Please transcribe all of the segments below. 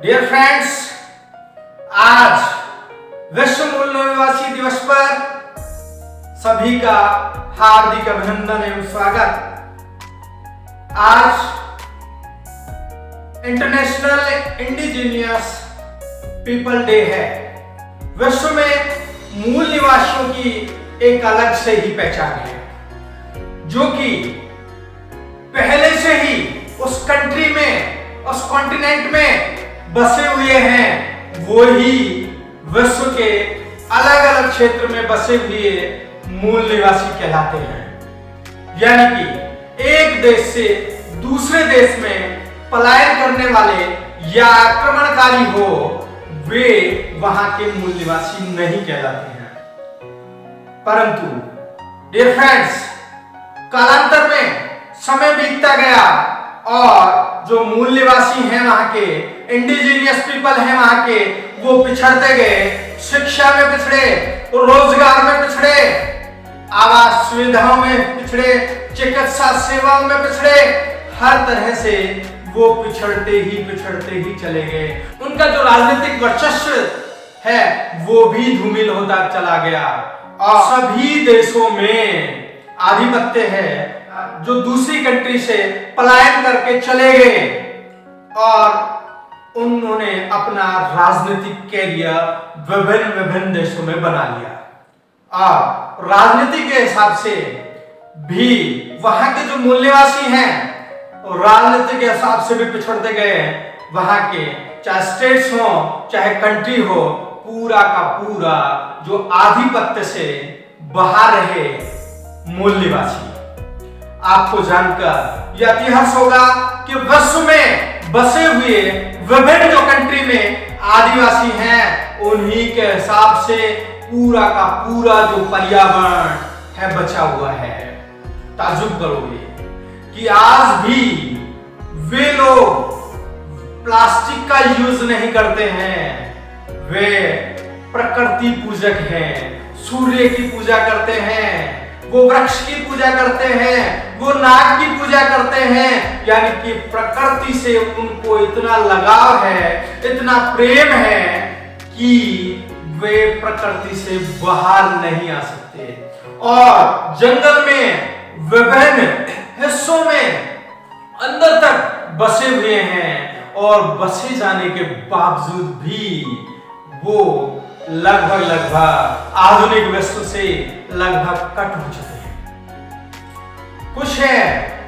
Dear friends, आज विश्व मूल निवासी दिवस पर सभी का हार्दिक अभिनंदन एवं स्वागत। आज इंटरनेशनल इंडिजीनियस पीपल डे है। विश्व में मूल निवासियों की एक अलग से ही पहचान है, जो कि पहले से ही उस कंट्री में, उस कॉन्टिनेंट में बसे हुए हैं। वो ही विश्व के अलग अलग क्षेत्र में बसे हुए मूल निवासी कहलाते हैं। यानी कि एक देश से दूसरे देश में पलायन करने वाले या आक्रमणकारी हो, वे वहां के मूल निवासी नहीं कहलाते हैं। परंतु डियर फ्रेंड्स, कालांतर में समय बीतता गया और जो मूल निवासी हैं वहां के, इंडिजीनियस पीपल हैं वहां के, वो पिछड़ते गए। शिक्षा में पिछड़े, रोजगार में पिछड़े, आवास सुविधाओं में पिछड़े, चिकित्सा सेवाओं में पिछड़े, हर तरह से वो पिछड़ते ही चले गए। उनका जो राजनीतिक वर्चस्व है वो भी धूमिल होता चला गया और सभी देशों में आधिपत्य है। जो दूसरी कंट्री से पलायन करके चले गए और उन्होंने अपना राजनीतिक कैरियर विभिन्न देशों में बना लिया। और राजनीति के हिसाब से भी वहां के जो मूल निवासी हैं, राजनीति के हिसाब से भी पिछड़ते गए। वहां के चाहे स्टेट्स हो चाहे कंट्री हो, पूरा का पूरा जो आधिपत्य से बाहर रहे मूल निवासी। आपको जानकर यह इतिहास होगा कि विश्व में बसे हुए विभिन्न जो कंट्री में आदिवासी हैं, उन्हीं के हिसाब से पूरा का पूरा जो पर्यावरण है बचा हुआ है। ताज्जुब करोगे कि आज भी वे लोग प्लास्टिक का यूज नहीं करते हैं। वे प्रकृति पूजक हैं, सूर्य की पूजा करते हैं, वो वृक्ष की पूजा करते हैं, वो नाग की पूजा करते हैं। यानी कि प्रकृति से उनको इतना लगाव है, इतना प्रेम है कि वे प्रकृति से बाहर नहीं आ सकते और जंगल में विभिन्न हिस्सों में अंदर तक बसे हुए हैं। और बसे जाने के बावजूद भी वो लगभग आधुनिक विश्व से लगभग कट हो चुके हैं। कुछ है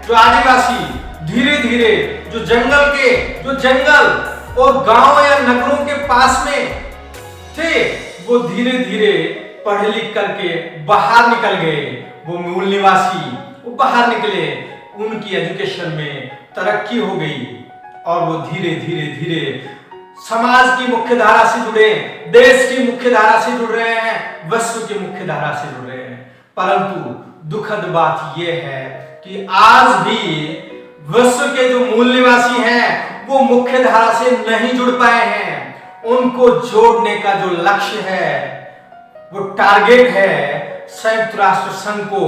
जो आदिवासी धीरे धीरे जो जंगल और गांव या नगरों के पास में थे, वो धीरे धीरे पढ़ लिख करके बाहर निकल गए। वो मूल निवासी वो बाहर निकले, उनकी एजुकेशन में तरक्की हो गई और वो धीरे धीरे समाज की मुख्य धारा से जुड़े, देश की मुख्य धारा से जुड़ रहे हैं, विश्व की मुख्य धारा से जुड़ रहे हैं। परंतु दुखद बात यह है कि आज भी विश्व के जो मूल निवासी हैं वो मुख्य धारा से नहीं जुड़ पाए हैं। उनको जोड़ने का जो लक्ष्य है, वो टारगेट है, संयुक्त राष्ट्र संघ को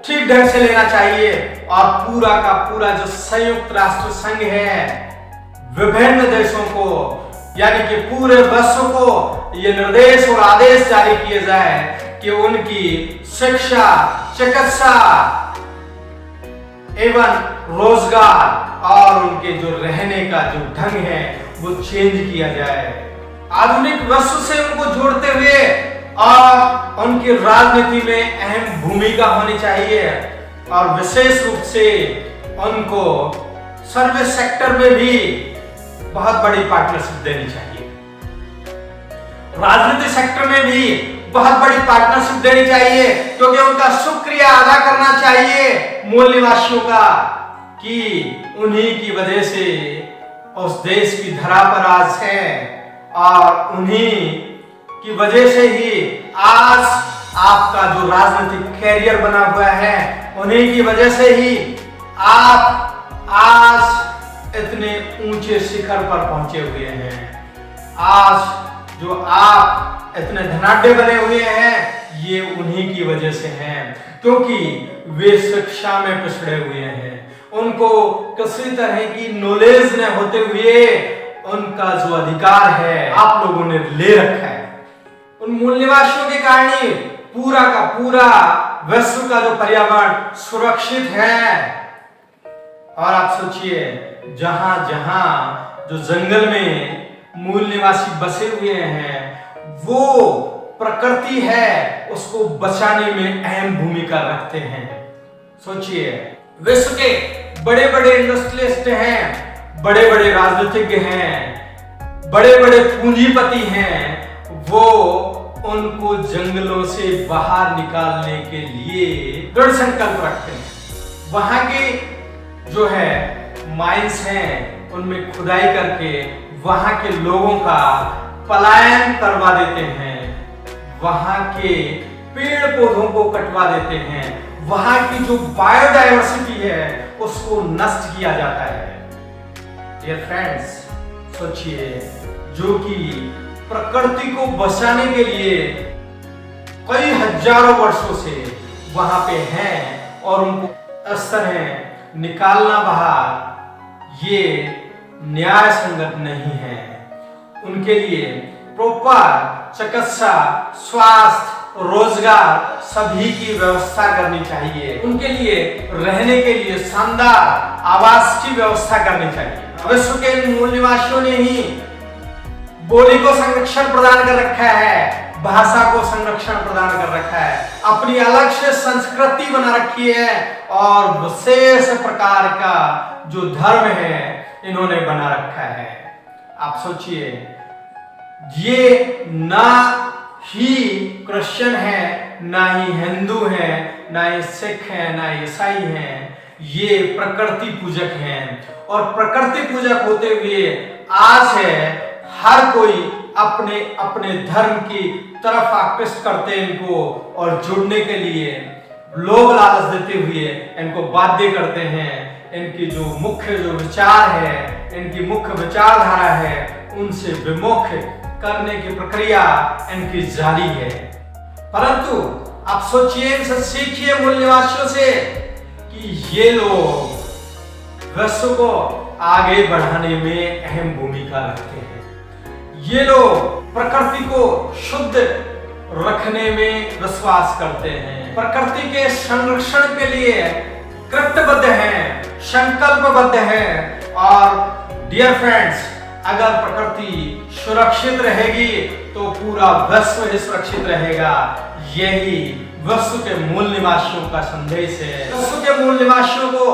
ठीक ढंग से लेना चाहिए। और पूरा का पूरा जो संयुक्त राष्ट्र संघ है, विभिन्न देशों को यानी कि पूरे विश्व को ये निर्देश और आदेश जारी किए जाए कि उनकी शिक्षा, चिकित्सा एवं रोजगार और उनके जो रहने का जो ढंग है वो चेंज किया जाए। आधुनिक विश्व से उनको जोड़ते हुए और उनकी राजनीति में अहम भूमिका होनी चाहिए और विशेष रूप से उनको सर्विस सेक्टर में भी बहुत बड़ी पार्टनरशिप देनी चाहिए। राजनीतिक सेक्टर में भी बहुत बड़ी पार्टनरशिप देनी चाहिए, क्योंकि उनका शुक्रिया अदा करना चाहिए मूल निवासियों का कि उन्हीं की वजह से उस देश की धरा पर आज है और उन्हीं की वजह से ही आज आपका जो राजनीतिक कैरियर बना हुआ है, उन्हीं की वजह से ही आप आज इतने ऊंचे शिखर पर पहुंचे हुए हैं। आज जो आप इतने धनाढ्य बने हुए हैं, ये उन्हीं की वजह से हैं, क्योंकि वे शिक्षा में पिछड़े हुए हैं। उनको किसी तरह की नॉलेज न होते हुए उनका जो अधिकार है आप लोगों ने ले रखा है। उन मूल निवासियों के कारण ही पूरा का पूरा विश्व का जो पर्यावरण सुरक्षित है। और आप सोचिए, जहां जहां जो जंगल में मूल निवासी बसे हुए हैं, वो प्रकृति है उसको बचाने में अहम भूमिका रखते हैं। सोचिए, विश्व के बड़े बड़े इंडस्ट्रियलिस्ट हैं, बड़े बड़े राजनीतिज्ञ हैं, बड़े बड़े पूंजीपति हैं, वो उनको जंगलों से बाहर निकालने के लिए दृढ़ संकल्प रखते हैं। वहां के जो है माइंस हैं, उनमें खुदाई करके वहां के लोगों का पलायन करवा देते हैं, वहां के पेड़ पौधों को कटवा देते हैं, वहां की जो बायोडायवर्सिटी है उसको नष्ट किया जाता है। डियर फ्रेंड्स, सोचिए, जो कि प्रकृति को बचाने के लिए कई हजारों वर्षों से वहां पे हैं और उनको इस तरह निकालना बाहर, ये न्याय संगत नहीं है। उनके लिए प्रॉपर चिकित्सा, स्वास्थ्य, रोजगार सभी की व्यवस्था करनी चाहिए। उनके लिए रहने के लिए शानदार आवास की व्यवस्था करनी चाहिए। विश्व के मूल निवासियों ने ही बोली को संरक्षण प्रदान कर रखा है, भाषा को संरक्षण प्रदान कर रखा है, अपनी अलग से संस्कृति बना रखी है और विशेष प्रकार का जो धर्म है इन्होंने बना रखा है। आप सोचिए, ये ना ही क्रिश्चियन है, ना ही हिंदू है, ना ही सिख है, ना ईसाई है, ये प्रकृति पूजक हैं। और प्रकृति पूजक होते हुए आज है हर कोई अपने अपने धर्म की तरफ आकृष्ट करते हैं इनको, और जुड़ने के लिए लोभ लालच देते हुए इनको बाध्य करते हैं। इनकी जो मुख्य जो विचार है, इनकी मुख्य विचारधारा है, उनसे विमुख करने की प्रक्रिया इनकी जारी है। परंतु आप सोचिए, इनसे सीखिए मूल निवासियों से कि ये लोग विश्व को आगे बढ़ाने में अहम भूमिका रखते हैं। ये लोग प्रकृति को शुद्ध रखने में विश्वास करते हैं, प्रकृति के संरक्षण के लिए कृतबद्ध हैं, संकल्पबद्ध हैं। और डियर फ्रेंड्स, अगर प्रकृति सुरक्षित रहेगी तो पूरा विश्व ही सुरक्षित रहेगा। यही विश्व के मूल निवासियों का संदेश है। विश्व के मूल निवासियों को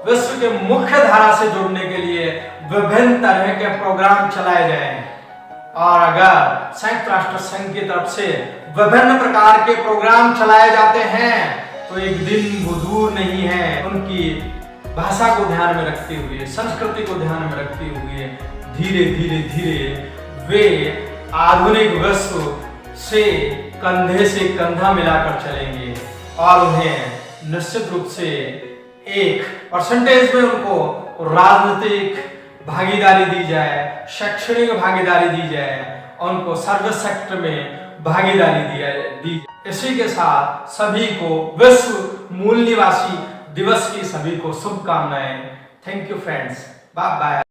विश्व के मुख्य धारा से जोड़ने के लिए विभिन्न तरह के प्रोग्राम चलाए जाएं। और अगर संयुक्त राष्ट्र संघ की तरफ से विभिन्न प्रकार के प्रोग्राम चलाए जाते हैं तो एक दिन वो दूर नहीं है, उनकी भाषा को ध्यान में रखते हुए, संस्कृति को ध्यान में रखते हुए धीरे धीरे धीरे वे आधुनिक विश्व से कंधे से कंधा मिलाकर चलेंगे। और उन्हें निश्चित रूप से एक परसेंटेज में उनको राजनीतिक भागीदारी दी जाए, शैक्षणिक भागीदारी दी जाए, उनको सर्विस सेक्टर में भागीदारी दी। इसी के साथ सभी को विश्व मूल निवासी दिवस की सभी को शुभकामनाएं। Thank you friends, bye bye.